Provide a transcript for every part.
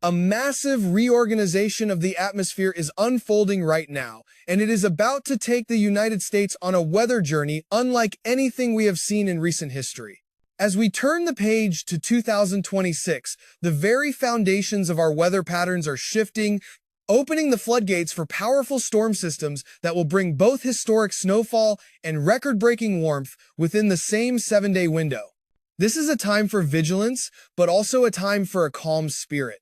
A massive reorganization of the atmosphere is unfolding right now, and it is about to take the United States on a weather journey unlike anything we have seen in recent history. As we turn the page to 2026, the very foundations of our weather patterns are shifting, opening the floodgates for powerful storm systems that will bring both historic snowfall and record-breaking warmth within the same 7-day window. This is a time for vigilance, but also a time for a calm spirit.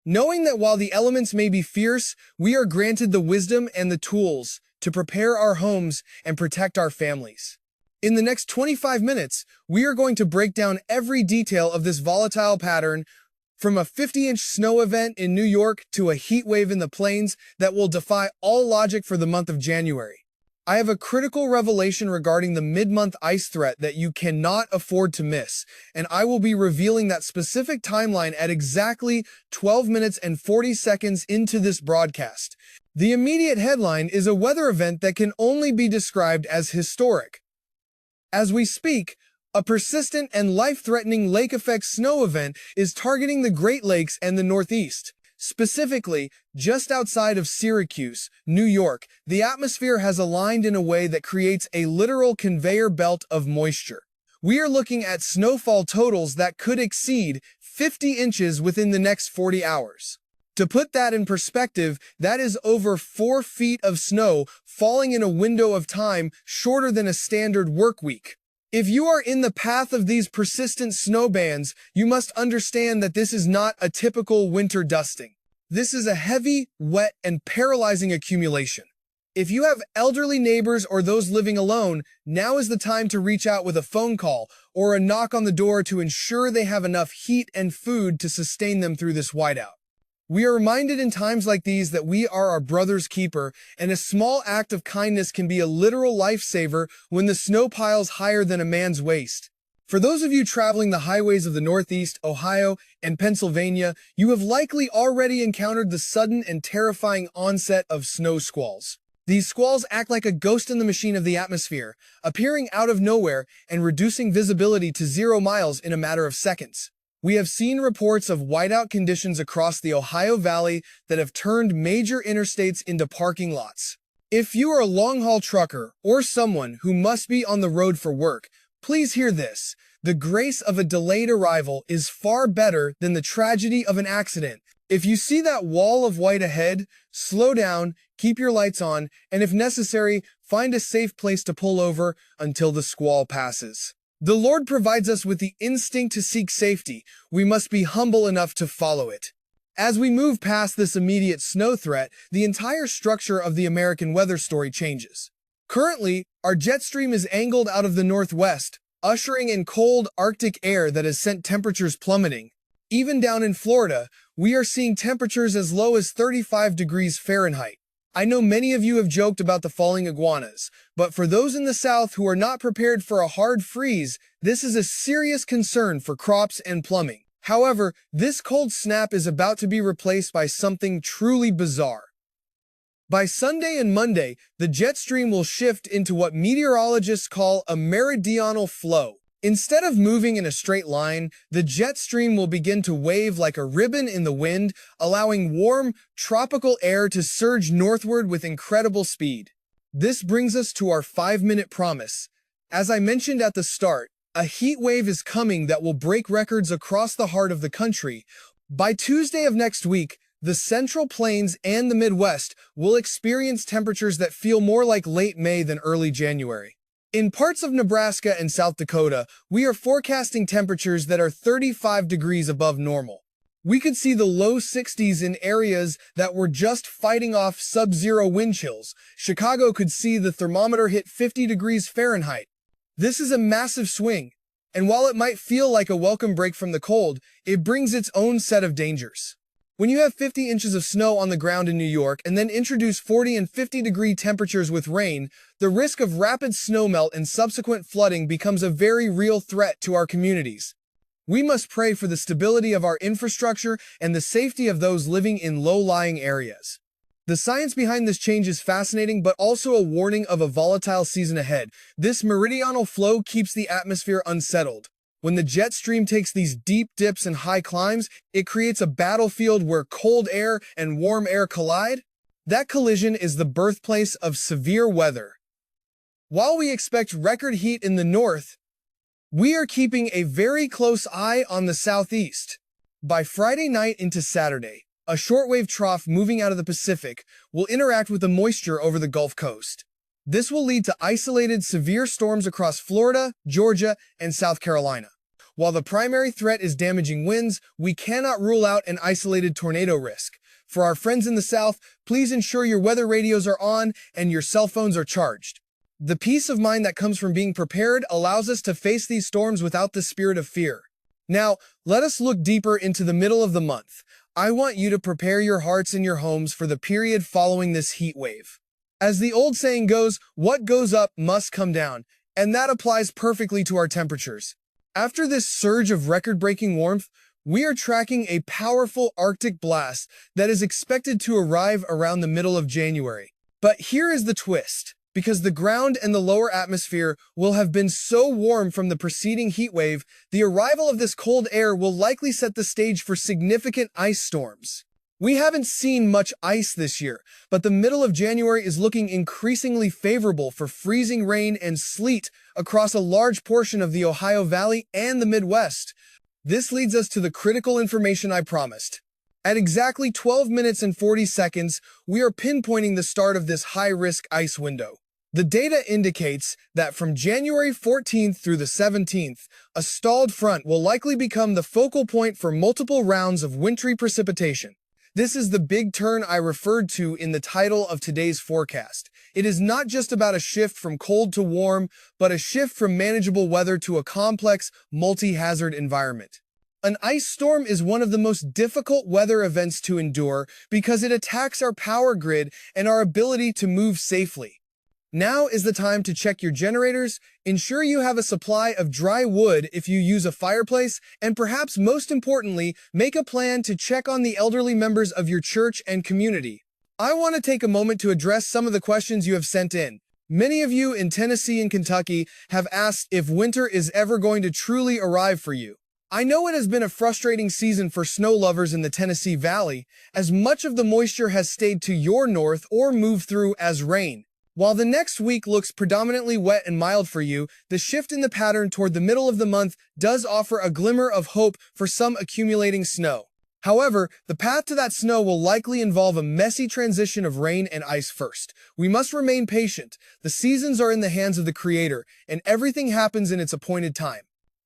Knowing that while the elements may be fierce, we are granted the wisdom and the tools to prepare our homes and protect our families. In the next 25 minutes, we are going to break down every detail of this volatile pattern, from a 50-inch snow event in New York to a heat wave in the plains that will defy all logic for the month of January. I have a critical revelation regarding the mid-month ice threat that you cannot afford to miss, and I will be revealing that specific timeline at exactly 12 minutes and 40 seconds into this broadcast. The immediate headline is a weather event that can only be described as historic. As we speak, a persistent and life-threatening lake-effect snow event is targeting the Great Lakes and the Northeast. Specifically, just outside of Syracuse, New York, the atmosphere has aligned in a way that creates a literal conveyor belt of moisture. We are looking at snowfall totals that could exceed 50 inches within the next 40 hours. To put that in perspective, that is over 4 feet of snow falling in a window of time shorter than a standard work week. If you are in the path of these persistent snow bands, you must understand that this is not a typical winter dusting. This is a heavy, wet, and paralyzing accumulation. If you have elderly neighbors or those living alone, now is the time to reach out with a phone call or a knock on the door to ensure they have enough heat and food to sustain them through this whiteout. We are reminded in times like these that we are our brother's keeper, and a small act of kindness can be a literal lifesaver when the snow piles higher than a man's waist. For those of you traveling the highways of the Northeast, Ohio, and Pennsylvania, you have likely already encountered the sudden and terrifying onset of snow squalls. These squalls act like a ghost in the machine of the atmosphere, appearing out of nowhere and reducing visibility to 0 miles in a matter of seconds. We have seen reports of whiteout conditions across the Ohio Valley that have turned major interstates into parking lots. If you are a long-haul trucker or someone who must be on the road for work, please hear this. The grace of a delayed arrival is far better than the tragedy of an accident. If you see that wall of white ahead, slow down, keep your lights on, and if necessary, find a safe place to pull over until the squall passes. The Lord provides us with the instinct to seek safety. We must be humble enough to follow it. As we move past this immediate snow threat, the entire structure of the American weather story changes. Currently, our jet stream is angled out of the northwest, ushering in cold Arctic air that has sent temperatures plummeting. Even down in Florida, we are seeing temperatures as low as 35 degrees Fahrenheit. I know many of you have joked about the falling iguanas, but for those in the South who are not prepared for a hard freeze, this is a serious concern for crops and plumbing. However, this cold snap is about to be replaced by something truly bizarre. By Sunday and Monday, the jet stream will shift into what meteorologists call a meridional flow. Instead of moving in a straight line, the jet stream will begin to wave like a ribbon in the wind, allowing warm, tropical air to surge northward with incredible speed. This brings us to our 5-minute promise. As I mentioned at the start, a heat wave is coming that will break records across the heart of the country. By Tuesday of next week, the Central Plains and the Midwest will experience temperatures that feel more like late May than early January. In parts of Nebraska and South Dakota, we are forecasting temperatures that are 35 degrees above normal. We could see the low 60s in areas that were just fighting off sub-zero wind chills. Chicago could see the thermometer hit 50 degrees Fahrenheit. This is a massive swing, and while it might feel like a welcome break from the cold, it brings its own set of dangers. When you have 50 inches of snow on the ground in New York and then introduce 40 and 50-degree temperatures with rain, the risk of rapid snowmelt and subsequent flooding becomes a very real threat to our communities. We must pray for the stability of our infrastructure and the safety of those living in low-lying areas. The science behind this change is fascinating, but also a warning of a volatile season ahead. This meridional flow keeps the atmosphere unsettled. When the jet stream takes these deep dips and high climbs, it creates a battlefield where cold air and warm air collide. That collision is the birthplace of severe weather. While we expect record heat in the north, we are keeping a very close eye on the southeast. By Friday night into Saturday, a shortwave trough moving out of the Pacific will interact with the moisture over the Gulf Coast. This will lead to isolated severe storms across Florida, Georgia, and South Carolina. While the primary threat is damaging winds, we cannot rule out an isolated tornado risk. For our friends in the South, please ensure your weather radios are on and your cell phones are charged. The peace of mind that comes from being prepared allows us to face these storms without the spirit of fear. Now, let us look deeper into the middle of the month. I want you to prepare your hearts and your homes for the period following this heat wave. As the old saying goes, what goes up must come down, and that applies perfectly to our temperatures. After this surge of record-breaking warmth, we are tracking a powerful Arctic blast that is expected to arrive around the middle of January. But here is the twist. Because the ground and the lower atmosphere will have been so warm from the preceding heat wave, the arrival of this cold air will likely set the stage for significant ice storms. We haven't seen much ice this year, but the middle of January is looking increasingly favorable for freezing rain and sleet across a large portion of the Ohio Valley and the Midwest. This leads us to the critical information I promised. At exactly 12 minutes and 40 seconds, we are pinpointing the start of this high-risk ice window. The data indicates that from January 14th through the 17th, a stalled front will likely become the focal point for multiple rounds of wintry precipitation. This is the big turn I referred to in the title of today's forecast. It is not just about a shift from cold to warm, but a shift from manageable weather to a complex, multi-hazard environment. An ice storm is one of the most difficult weather events to endure because it attacks our power grid and our ability to move safely. Now is the time to check your generators, ensure you have a supply of dry wood if you use a fireplace, and perhaps most importantly, make a plan to check on the elderly members of your church and community. I want to take a moment to address some of the questions you have sent in. Many of you in Tennessee and Kentucky have asked if winter is ever going to truly arrive for you. I know it has been a frustrating season for snow lovers in the Tennessee Valley, as much of the moisture has stayed to your north or moved through as rain. While the next week looks predominantly wet and mild for you, the shift in the pattern toward the middle of the month does offer a glimmer of hope for some accumulating snow. However, the path to that snow will likely involve a messy transition of rain and ice first. We must remain patient. The seasons are in the hands of the Creator, and everything happens in its appointed time.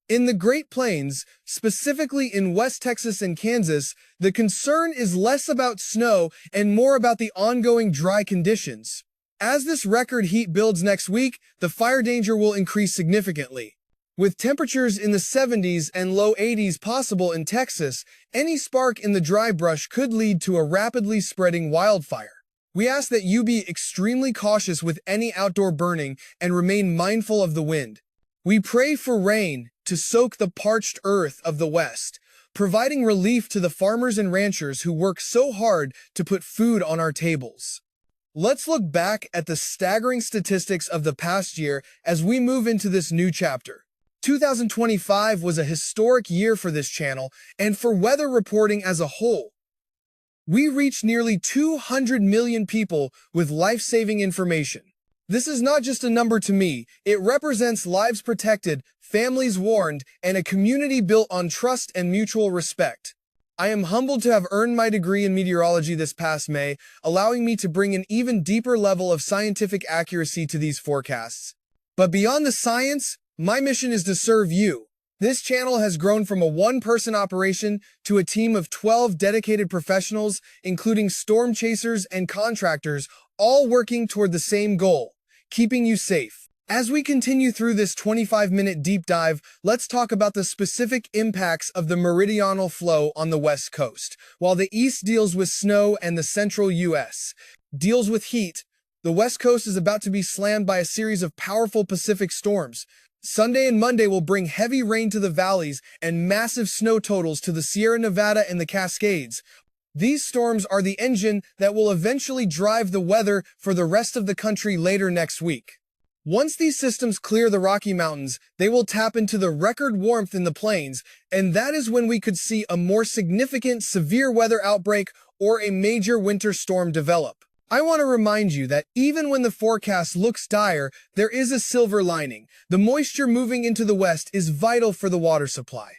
In the Great Plains, specifically in West Texas and Kansas, the concern is less about snow and more about the ongoing dry conditions. As this record heat builds next week, the fire danger will increase significantly. With temperatures in the 70s and low 80s possible in Texas, any spark in the dry brush could lead to a rapidly spreading wildfire. We ask that you be extremely cautious with any outdoor burning and remain mindful of the wind. We pray for rain to soak the parched earth of the West, providing relief to the farmers and ranchers who work so hard to put food on our tables. Let's look back at the staggering statistics of the past year as we move into this new chapter. 2025 was a historic year for this channel and for weather reporting as a whole. We reached nearly 200 million people with life-saving information. This is not just a number to me, it represents lives protected, families warned, and a community built on trust and mutual respect. I am humbled to have earned my degree in meteorology this past May, allowing me to bring an even deeper level of scientific accuracy to these forecasts. But beyond the science, my mission is to serve you. This channel has grown from a one-person operation to a team of 12 dedicated professionals, including storm chasers and contractors, all working toward the same goal: keeping you safe. As we continue through this 25-minute deep dive, let's talk about the specific impacts of the meridional flow on the West Coast. While the East deals with snow and the central U.S. deals with heat, the West Coast is about to be slammed by a series of powerful Pacific storms. Sunday and Monday will bring heavy rain to the valleys and massive snow totals to the Sierra Nevada and the Cascades. These storms are the engine that will eventually drive the weather for the rest of the country later next week. Once these systems clear the Rocky Mountains, they will tap into the record warmth in the plains, and that is when we could see a more significant severe weather outbreak or a major winter storm develop. I want to remind you that even when the forecast looks dire, there is a silver lining. The moisture moving into the west is vital for the water supply.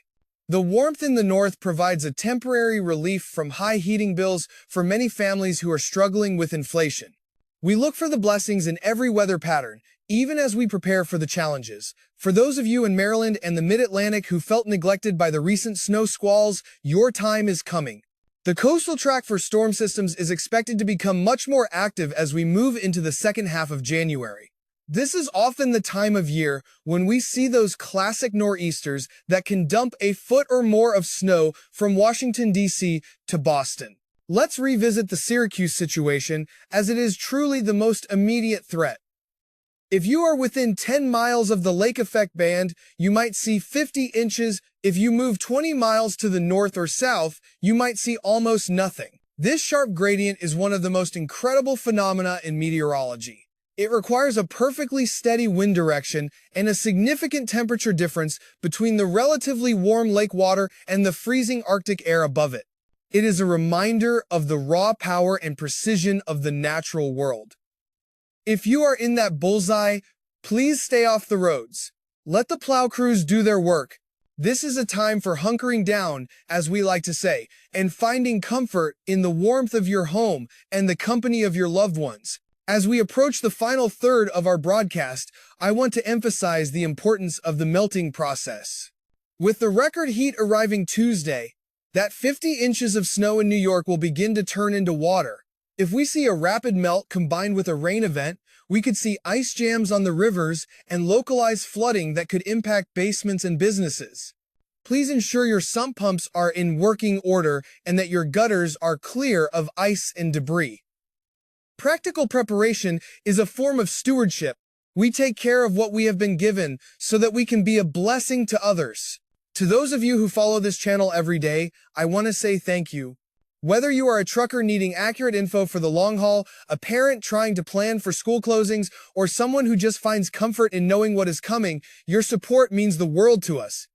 The warmth in the north provides a temporary relief from high heating bills for many families who are struggling with inflation. We look for the blessings in every weather pattern, even as we prepare for the challenges. For those of you in Maryland and the Mid-Atlantic who felt neglected by the recent snow squalls, your time is coming. The coastal track for storm systems is expected to become much more active as we move into the second half of January. This is often the time of year when we see those classic nor'easters that can dump a foot or more of snow from Washington, D.C. to Boston. Let's revisit the Syracuse situation, as it is truly the most immediate threat. If you are within 10 miles of the lake effect band, you might see 50 inches. If you move 20 miles to the north or south, you might see almost nothing. This sharp gradient is one of the most incredible phenomena in meteorology. It requires a perfectly steady wind direction and a significant temperature difference between the relatively warm lake water and the freezing Arctic air above it. It is a reminder of the raw power and precision of the natural world. If you are in that bullseye, please stay off the roads. Let the plow crews do their work. This is a time for hunkering down, as we like to say, and finding comfort in the warmth of your home and the company of your loved ones. As we approach the final third of our broadcast, I want to emphasize the importance of the melting process. With the record heat arriving Tuesday, that 50 inches of snow in New York will begin to turn into water. If we see a rapid melt combined with a rain event, we could see ice jams on the rivers and localized flooding that could impact basements and businesses. Please ensure your sump pumps are in working order and that your gutters are clear of ice and debris. Practical preparation is a form of stewardship. We take care of what we have been given so that we can be a blessing to others. To those of you who follow this channel every day, I want to say thank you. Whether you are a trucker needing accurate info for the long haul, a parent trying to plan for school closings, or someone who just finds comfort in knowing what is coming, your support means the world to us.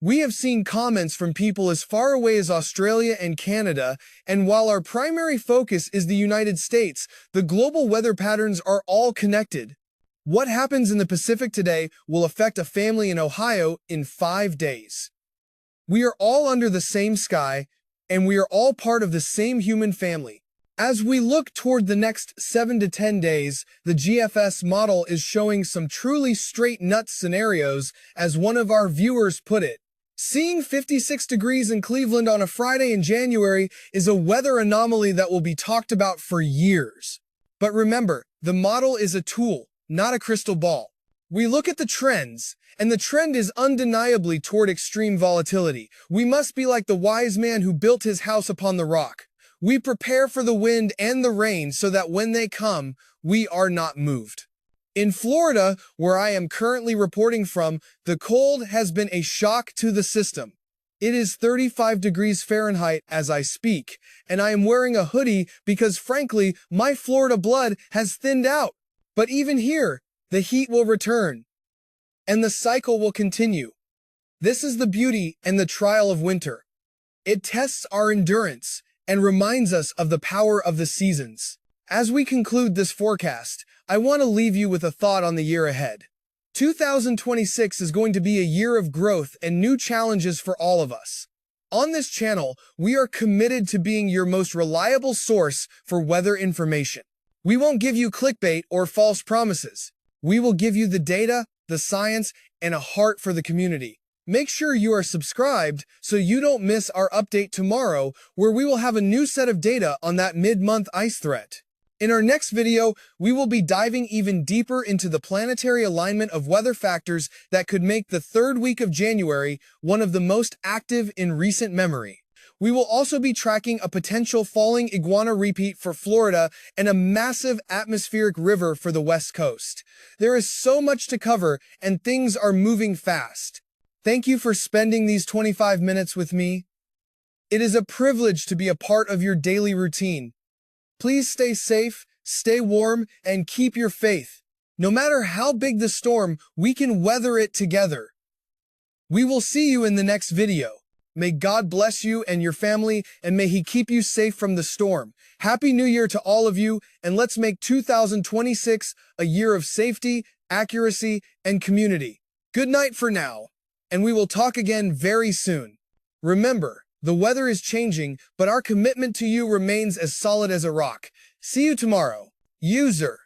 We have seen comments from people as far away as Australia and Canada, and while our primary focus is the United States, the global weather patterns are all connected. What happens in the Pacific today will affect a family in Ohio in 5 days. We are all under the same sky, and we are all part of the same human family. As we look toward the next 7 to 10 days, the GFS model is showing some truly straight nuts scenarios, as one of our viewers put it. Seeing 56 degrees in Cleveland on a Friday in January is a weather anomaly that will be talked about for years. But remember, the model is a tool, not a crystal ball. We look at the trends, and the trend is undeniably toward extreme volatility. We must be like the wise man who built his house upon the rock. We prepare for the wind and the rain so that when they come, we are not moved. In Florida, where I am currently reporting from, the cold has been a shock to the system. It is 35 degrees Fahrenheit as I speak, and I am wearing a hoodie because, frankly, my Florida blood has thinned out. But even here, the heat will return, and the cycle will continue. This is the beauty and the trial of winter. It tests our endurance and reminds us of the power of the seasons. As we conclude this forecast, I want to leave you with a thought on the year ahead. 2026 is going to be a year of growth and new challenges for all of us. On this channel, we are committed to being your most reliable source for weather information. We won't give you clickbait or false promises. We will give you the data, the science, and a heart for the community. Make sure you are subscribed so you don't miss our update tomorrow, where we will have a new set of data on that mid-month ice threat. In our next video, we will be diving even deeper into the planetary alignment of weather factors that could make the third week of January one of the most active in recent memory. We will also be tracking a potential falling iguana repeat for Florida and a massive atmospheric river for the West Coast. There is so much to cover, and things are moving fast. Thank you for spending these 25 minutes with me. It is a privilege to be a part of your daily routine. Please stay safe, stay warm, and keep your faith. No matter how big the storm, we can weather it together. We will see you in the next video. May God bless you and your family, and may He keep you safe from the storm. Happy New Year to all of you, and let's make 2026 a year of safety, accuracy, and community. Good night for now, and we will talk again very soon. Remember, the weather is changing, but our commitment to you remains as solid as a rock. See you tomorrow. User.